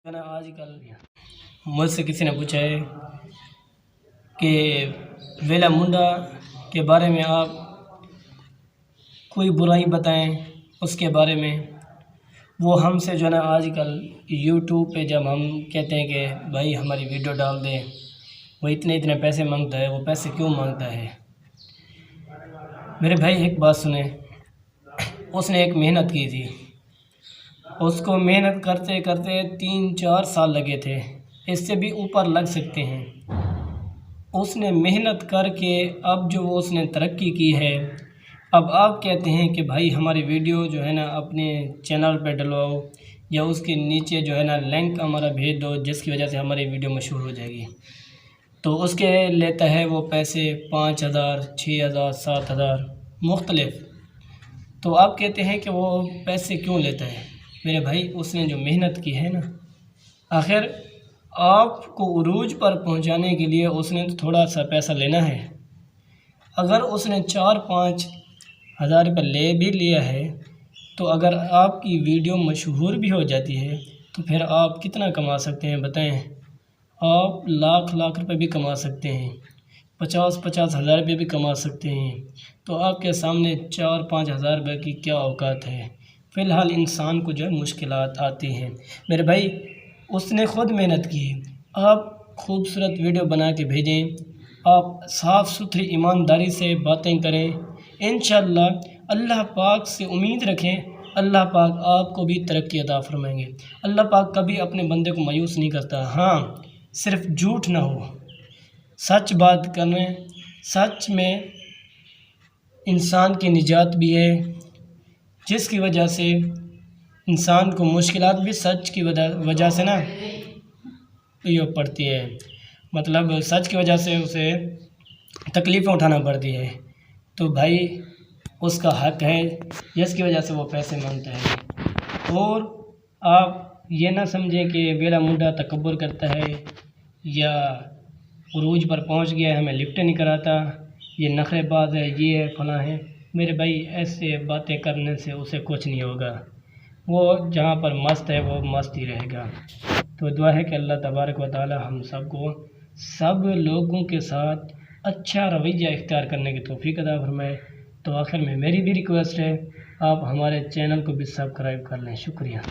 मैंने आजकल मुझसे किसी ने पूछा है कि वेला मुंडा के बारे में आप कोई बुराई बताएं उसके बारे में। वो हमसे जो है ना आजकल यूट्यूब पे जब हम कहते हैं कि भाई हमारी वीडियो डाल दें, वो इतने इतने पैसे मांगता है। वो पैसे क्यों मांगता है? मेरे भाई एक बात सुने, उसने एक मेहनत की थी, उसको मेहनत करते करते 3-4 साल लगे थे, इससे भी ऊपर लग सकते हैं। उसने मेहनत करके अब जो वो उसने तरक्की की है, अब आप कहते हैं कि भाई हमारी वीडियो जो है ना अपने चैनल पे डलवाओ या उसके नीचे जो है ना लिंक हमारा भेज दो, जिसकी वजह से हमारी वीडियो मशहूर हो जाएगी। तो उसके लेता है वो पैसे 5,000, 6,000, 7,000 मुख्तलिफ। तो आप कहते हैं कि वो पैसे क्यों लेता है? मेरे भाई उसने जो मेहनत की है ना, आखिर आपको उरूज पर पहुंचाने के लिए उसने तो थोड़ा सा पैसा लेना है। अगर उसने 4-5 हज़ार रुपये ले भी लिया है, तो अगर आपकी वीडियो मशहूर भी हो जाती है तो फिर आप कितना कमा सकते हैं बताएं? आप लाख लाख रुपए भी कमा सकते हैं, 50-50 हज़ार रुपये भी कमा सकते हैं। तो आपके सामने 4-5 हज़ार रुपये की क्या औकात है? फ़िलहाल इंसान को जो है मुश्किलात आती हैं। मेरे भाई उसने ख़ुद मेहनत की है, आप खूबसूरत वीडियो बना के भेजें, आप साफ़ सुथरी ईमानदारी से बातें करें। इंशाअल्लाह अल्लाह पाक से उम्मीद रखें, अल्लाह पाक आपको भी तरक्की अता फ़रमाएंगे। अल्लाह पाक कभी अपने बंदे को मायूस नहीं करता। हाँ, सिर्फ झूठ ना हो, सच बात करें। सच में इंसान की निजात भी है, जिसकी वजह से इंसान को मुश्किलात भी सच की वजह से ना ये पड़ती है। मतलब सच की वजह से उसे तकलीफ़ें उठाना पड़ती है। तो भाई उसका हक़ है, जिसकी वजह से वो पैसे मांगता है। और आप ये ना समझें कि वेला मुंडा तकब्बुर करता है या उरूज पर पहुंच गया है, हमें लिफ्ट नहीं कराता, ये नखरेबाज है, ये है, फलां है। मेरे भाई ऐसे बातें करने से उसे कुछ नहीं होगा। वो जहाँ पर मस्त है वो मस्त ही रहेगा। तो दुआ है कि अल्लाह तबारक व तआला हम सबको सब लोगों के साथ अच्छा रवैया इख्तियार करने की तौफ़ीक अता फ़रमाए। तो आखिर में मेरी भी रिक्वेस्ट है, आप हमारे चैनल को भी सब्सक्राइब कर लें। शुक्रिया।